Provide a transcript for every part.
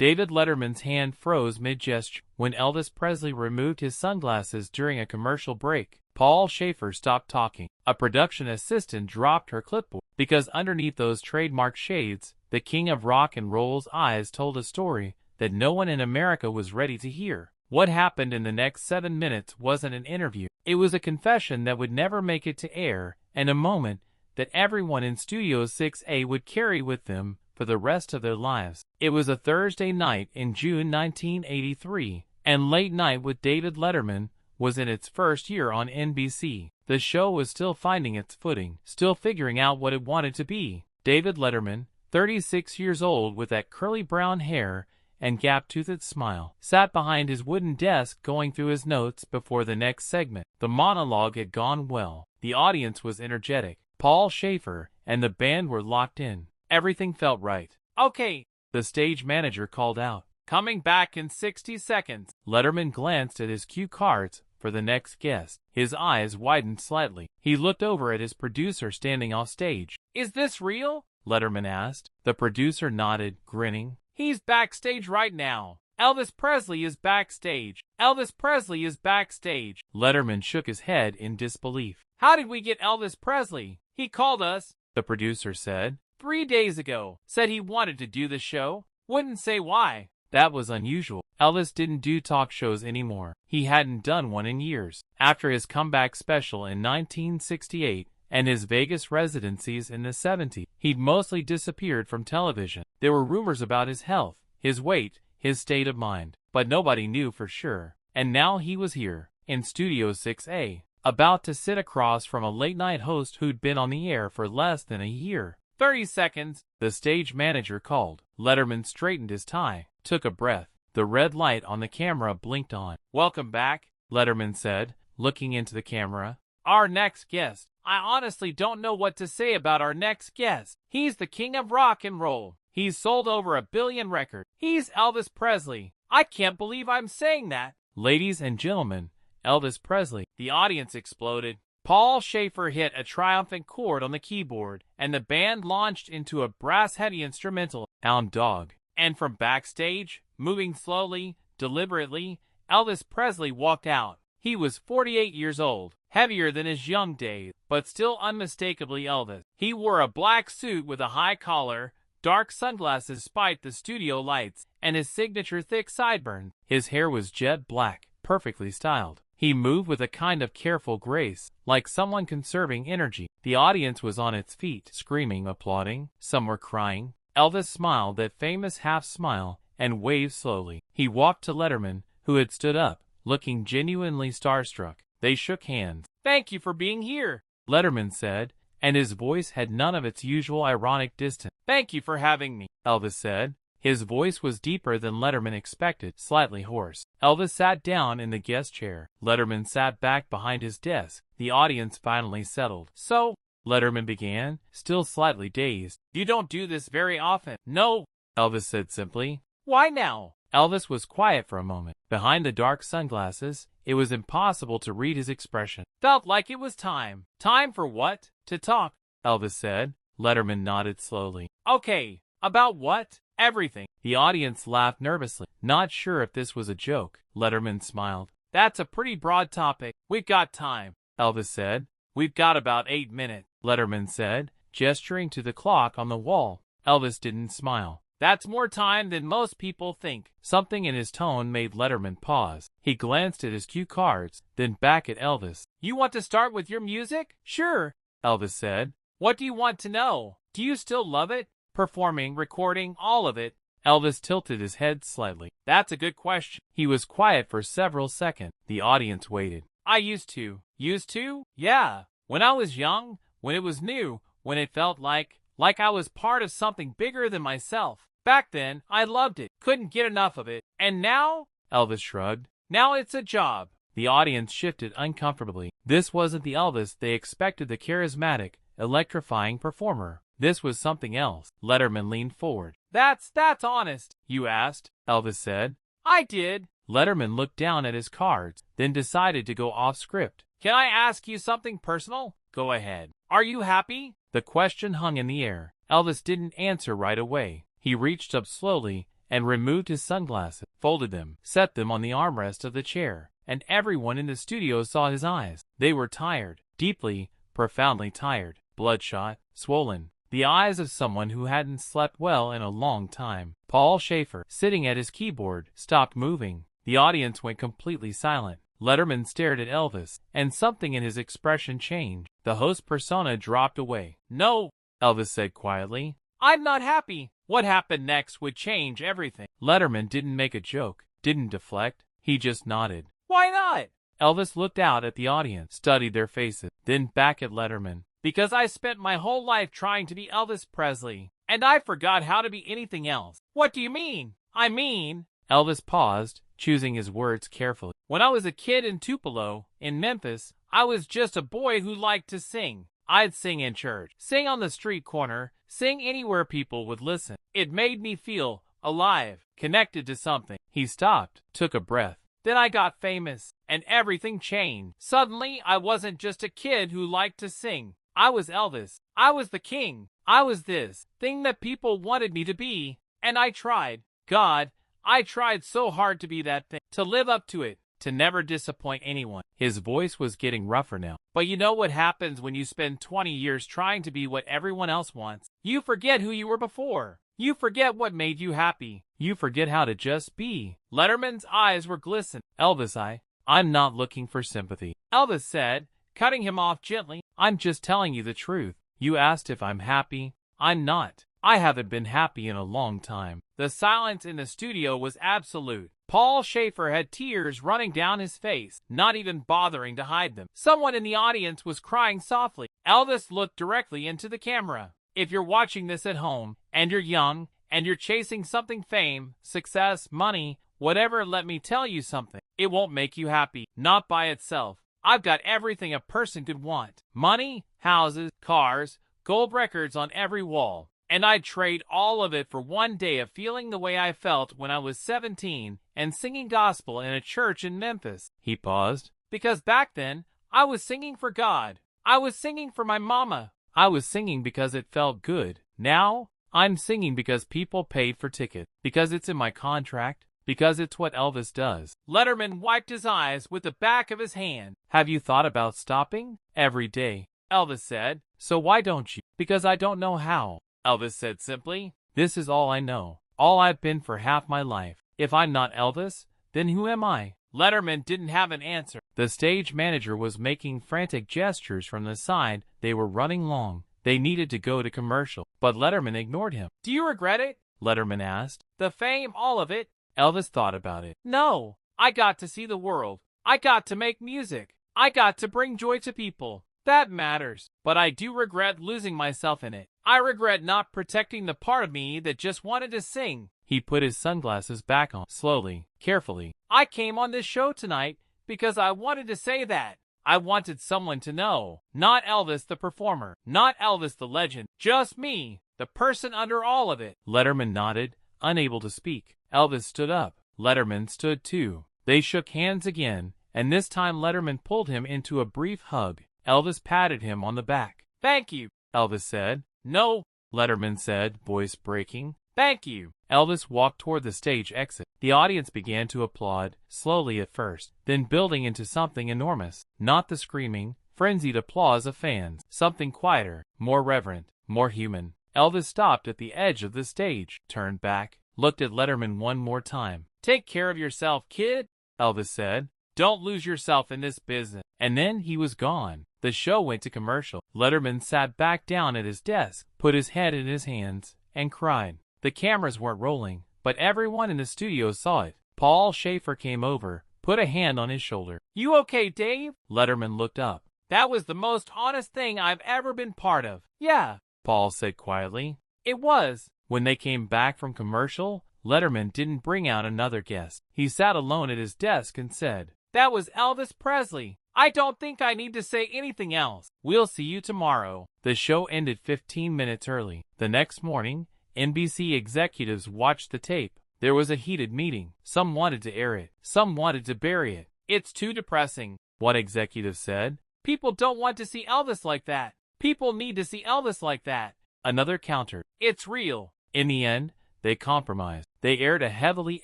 David Letterman's hand froze mid-gesture. When Elvis Presley removed his sunglasses during a commercial break, Paul Schaefer stopped talking. A production assistant dropped her clipboard. Because underneath those trademark shades, the king of rock and roll's eyes told a story that no one in America was ready to hear. What happened in the next 7 minutes wasn't an interview. It was a confession that would never make it to air, and a moment that everyone in Studio 6A would carry with them for the rest of their lives. It was a Thursday night in June 1983, and Late Night with David Letterman was in its first year on NBC. The show was still finding its footing, still figuring out what it wanted to be. David Letterman, 36 years old with that curly brown hair and gap-toothed smile, sat behind his wooden desk going through his notes before the next segment. The monologue had gone well. The audience was energetic. Paul Schaefer and the band were locked in. Everything felt right. "Okay," the stage manager called out. "Coming back in 60 seconds. Letterman glanced at his cue cards for the next guest. His eyes widened slightly. He looked over at his producer standing off stage. "Is this real?" Letterman asked. The producer nodded, grinning. "He's backstage right now. Elvis Presley is backstage. Elvis Presley is backstage." Letterman shook his head in disbelief. "How did we get Elvis Presley?" "He called us," the producer said. 3 days ago. Said he wanted to do the show. Wouldn't say why." That was unusual. Elvis didn't do talk shows anymore. He hadn't done one in years. After his comeback special in 1968 and his Vegas residencies in the 70s, he'd mostly disappeared from television. There were rumors about his health, his weight, his state of mind, but nobody knew for sure. And now he was here, in Studio 6A, about to sit across from a late-night host who'd been on the air for less than a year. 30 seconds, the stage manager called. Letterman straightened his tie, took a breath. The red light on the camera blinked on. "Welcome back," Letterman said, looking into the camera. "Our next guest. I honestly don't know what to say about our next guest. He's the king of rock and roll. He's sold over 1 billion records. He's Elvis Presley. I can't believe I'm saying that. Ladies and gentlemen, Elvis Presley." The audience exploded. Paul Schaefer hit a triumphant chord on the keyboard, and the band launched into a brass-heavy instrumental, Hound Dog. And from backstage, moving slowly, deliberately, Elvis Presley walked out. He was 48 years old, heavier than his young days, but still unmistakably Elvis. He wore a black suit with a high collar, dark sunglasses despite the studio lights, and his signature thick sideburns. His hair was jet black, perfectly styled. He moved with a kind of careful grace, like someone conserving energy. The audience was on its feet, screaming, applauding. Some were crying. Elvis smiled that famous half-smile and waved slowly. He walked to Letterman, who had stood up, looking genuinely starstruck. They shook hands. "Thank you for being here," Letterman said, and his voice had none of its usual ironic distance. "Thank you for having me," Elvis said. His voice was deeper than Letterman expected, slightly hoarse. Elvis sat down in the guest chair. Letterman sat back behind his desk. The audience finally settled. "So," Letterman began, still slightly dazed, "you don't do this very often." "No," Elvis said simply. "Why now?" Elvis was quiet for a moment. Behind the dark sunglasses, it was impossible to read his expression. "Felt like it was time." "Time for what?" "To talk," Elvis said. Letterman nodded slowly. "Okay, about what?" "Everything." The audience laughed nervously, not sure if this was a joke. Letterman smiled. "That's a pretty broad topic. We've got time," Elvis said. "We've got about 8 minutes," Letterman said, gesturing to the clock on the wall. Elvis didn't smile. "That's more time than most people think." Something in his tone made Letterman pause. He glanced at his cue cards, then back at Elvis. "You want to start with your music?" "Sure," Elvis said. "What do you want to know? Do you still love it? Performing, recording, all of it?" Elvis tilted his head slightly. "That's a good question." He was quiet for several seconds. The audience waited. "I used to." "Used to?" "Yeah. When I was young, when it was new, when it felt like I was part of something bigger than myself. Back then, I loved it. Couldn't get enough of it. And now?" Elvis shrugged. "Now it's a job." The audience shifted uncomfortably. This wasn't the Elvis they expected, the charismatic, electrifying performer. This was something else. Letterman leaned forward. That's honest." "You asked," Elvis said. "I did." Letterman looked down at his cards, then decided to go off script. "Can I ask you something personal?" "Go ahead." "Are you happy?" The question hung in the air. Elvis didn't answer right away. He reached up slowly and removed his sunglasses, folded them, set them on the armrest of the chair, and everyone in the studio saw his eyes. They were tired, deeply, profoundly tired, bloodshot, swollen. The eyes of someone who hadn't slept well in a long time. Paul Schaefer, sitting at his keyboard, stopped moving. The audience went completely silent. Letterman stared at Elvis, and something in his expression changed. The host persona dropped away. "No," Elvis said quietly. "I'm not happy." What happened next would change everything. Letterman didn't make a joke, didn't deflect. He just nodded. "Why not?" Elvis looked out at the audience, studied their faces, then back at Letterman. "Because I spent my whole life trying to be Elvis Presley, and I forgot how to be anything else." "What do you mean?" "I mean..." Elvis paused, choosing his words carefully. "When I was a kid in Tupelo, in Memphis, I was just a boy who liked to sing. I'd sing in church, sing on the street corner, sing anywhere people would listen. It made me feel alive, connected to something." He stopped, took a breath. "Then I got famous, and everything changed. Suddenly, I wasn't just a kid who liked to sing. I was Elvis. I was the king. I was this thing that people wanted me to be, and I tried. God, I tried so hard to be that thing, to live up to it, to never disappoint anyone." His voice was getting rougher now. "But you know what happens when you spend 20 years trying to be what everyone else wants? You forget who you were before. You forget what made you happy. You forget how to just be." Letterman's eyes were glistening. "Elvis, I'm not looking for sympathy," Elvis said, cutting him off gently. "I'm just telling you the truth. You asked if I'm happy. I'm not. I haven't been happy in a long time." The silence in the studio was absolute. Paul Schaefer had tears running down his face, not even bothering to hide them. Someone in the audience was crying softly. Elvis looked directly into the camera. "If you're watching this at home, and you're young, and you're chasing something, fame, success, money, whatever, let me tell you something. It won't make you happy. Not by itself. I've got everything a person could want. Money, houses, cars, gold records on every wall. And I'd trade all of it for one day of feeling the way I felt when I was 17 and singing gospel in a church in Memphis." He paused. "Because back then, I was singing for God. I was singing for my mama. I was singing because it felt good. Now, I'm singing because people paid for tickets, because it's in my contract, because it's what Elvis does." Letterman wiped his eyes with the back of his hand. "Have you thought about stopping?" "Every day," Elvis said. "So why don't you?" "Because I don't know how," Elvis said simply. "This is all I know, all I've been for half my life. If I'm not Elvis, then who am I?" Letterman didn't have an answer. The stage manager was making frantic gestures from the side. They were running long. They needed to go to commercial, but Letterman ignored him. "Do you regret it?" Letterman asked. "The fame, all of it?" Elvis thought about it. "No, I got to see the world. I got to make music. I got to bring joy to people. That matters. But I do regret losing myself in it. I regret not protecting the part of me that just wanted to sing." He put his sunglasses back on, slowly, carefully. "I came on this show tonight because I wanted to say that. I wanted someone to know. Not Elvis the performer, not Elvis the legend, just me, the person under all of it." Letterman nodded, unable to speak. Elvis stood up. Letterman stood too. They shook hands again, and this time Letterman pulled him into a brief hug. Elvis patted him on the back. "Thank you," Elvis said. "No," Letterman said, voice breaking. "Thank you." Elvis walked toward the stage exit. The audience began to applaud, slowly at first, then building into something enormous. Not the screaming, frenzied applause of fans. Something quieter, more reverent, more human. Elvis stopped at the edge of the stage, turned back, looked at Letterman one more time. "Take care of yourself, kid," Elvis said. "Don't lose yourself in this business." And then he was gone. The show went to commercial. Letterman sat back down at his desk, put his head in his hands, and cried. The cameras weren't rolling, but everyone in the studio saw it. Paul Schaefer came over, put a hand on his shoulder. "You okay, Dave?" Letterman looked up. "That was the most honest thing I've ever been part of." "Yeah," Paul said quietly. "It was." When they came back from commercial, Letterman didn't bring out another guest. He sat alone at his desk and said, "That was Elvis Presley. I don't think I need to say anything else. We'll see you tomorrow." The show ended 15 minutes early. The next morning, NBC executives watched the tape. There was a heated meeting. Some wanted to air it. Some wanted to bury it. "It's too depressing," one executive said. "People don't want to see Elvis like that. People need to see Elvis like that." Another countered, "It's real." In the end, they compromised. They aired a heavily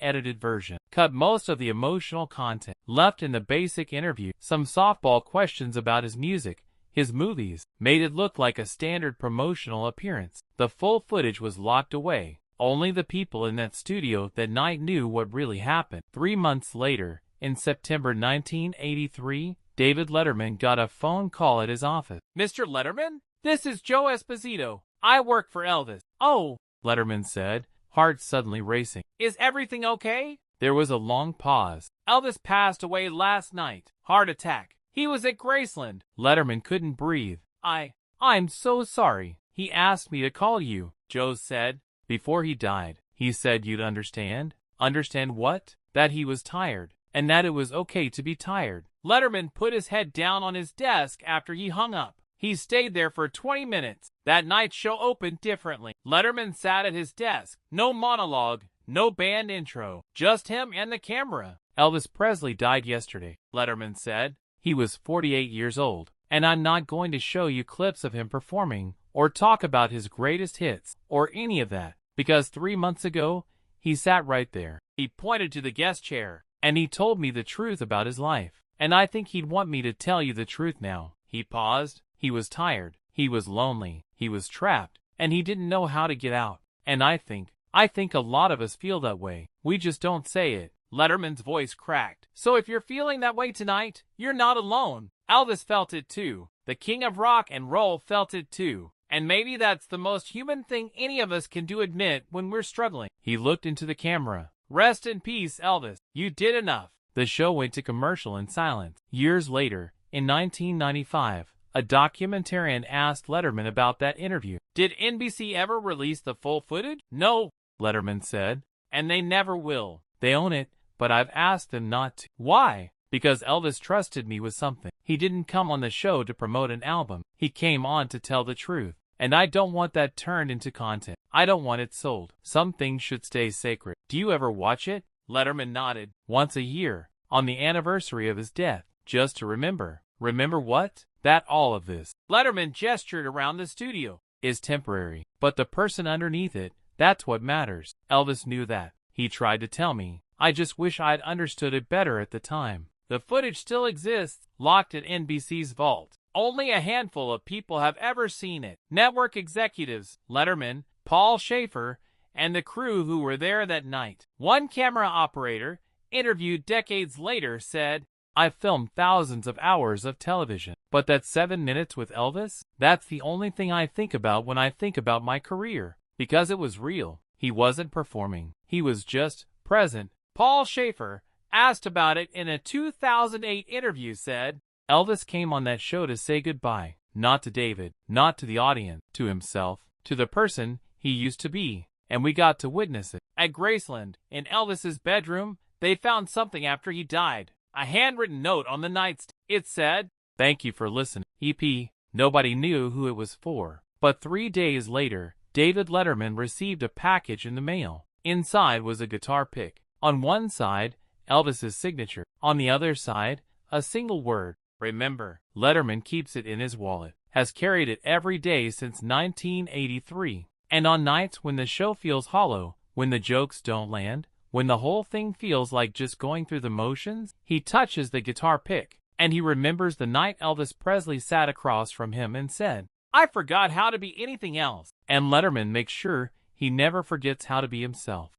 edited version, cut most of the emotional content, left in the basic interview some softball questions about his music, his movies, made it look like a standard promotional appearance. The full footage was locked away. Only the people in that studio that night knew what really happened. 3 months later, in September 1983, David Letterman got a phone call at his office. "Mr. Letterman? This is Joe Esposito. I work for Elvis." "Oh," Letterman said, heart suddenly racing. "Is everything okay?" There was a long pause. "Elvis passed away last night. Heart attack. He was at Graceland." Letterman couldn't breathe. I'm so sorry. He asked me to call you," Joe said. "Before he died, he said you'd understand." "Understand what?" "That he was tired, and that it was okay to be tired." Letterman put his head down on his desk after he hung up. He stayed there for 20 minutes. That night's show opened differently. Letterman sat at his desk. No monologue, no band intro, just him and the camera. "Elvis Presley died yesterday," Letterman said. "He was 48 years old, and I'm not going to show you clips of him performing, or talk about his greatest hits, or any of that, because 3 months ago, he sat right there." He pointed to the guest chair, "and he told me the truth about his life. And I think he'd want me to tell you the truth now." He paused. He was tired. He was lonely. He was trapped, and he didn't know how to get out. "And I think a lot of us feel that way. We just don't say it." Letterman's voice cracked. "So if you're feeling that way tonight, you're not alone. Elvis felt it too. The king of rock and roll felt it too. And maybe that's the most human thing any of us can do admit when we're struggling." He looked into the camera. "Rest in peace, Elvis. You did enough." The show went to commercial in silence. Years later, in 1995, a documentarian asked Letterman about that interview. "Did NBC ever release the full footage?" "No," Letterman said. "And they never will. They own it, but I've asked them not to." "Why?" "Because Elvis trusted me with something. He didn't come on the show to promote an album. He came on to tell the truth. And I don't want that turned into content. I don't want it sold. Some things should stay sacred." "Do you ever watch it?" Letterman nodded. "Once a year, on the anniversary of his death, just to remember." "Remember what?" "That all of this," Letterman gestured around the studio, "is temporary. But the person underneath it, that's what matters. Elvis knew that. He tried to tell me. I just wish I'd understood it better at the time." The footage still exists, locked in NBC's vault. Only a handful of people have ever seen it. Network executives, Letterman, Paul Shaffer, and the crew who were there that night. One camera operator, interviewed decades later, said, "I filmed thousands of hours of television, but that 7 minutes with Elvis, that's the only thing I think about when I think about my career, because it was real. He wasn't performing. He was just present." Paul Shaffer, asked about it in a 2008 interview, said, "Elvis came on that show to say goodbye, not to David, not to the audience, to himself, to the person he used to be, and we got to witness it." At Graceland, in Elvis's bedroom, they found something after he died. A handwritten note on the nightstand. It said, "Thank you for listening, EP." Nobody knew who it was for. But 3 days later, David Letterman received a package in the mail. Inside was a guitar pick. On one side, Elvis's signature. On the other side, a single word, "Remember." Letterman keeps it in his wallet, has carried it every day since 1983. And on nights when the show feels hollow, when the jokes don't land, when the whole thing feels like just going through the motions, he touches the guitar pick, and he remembers the night Elvis Presley sat across from him and said, "I forgot how to be anything else." And Letterman makes sure he never forgets how to be himself.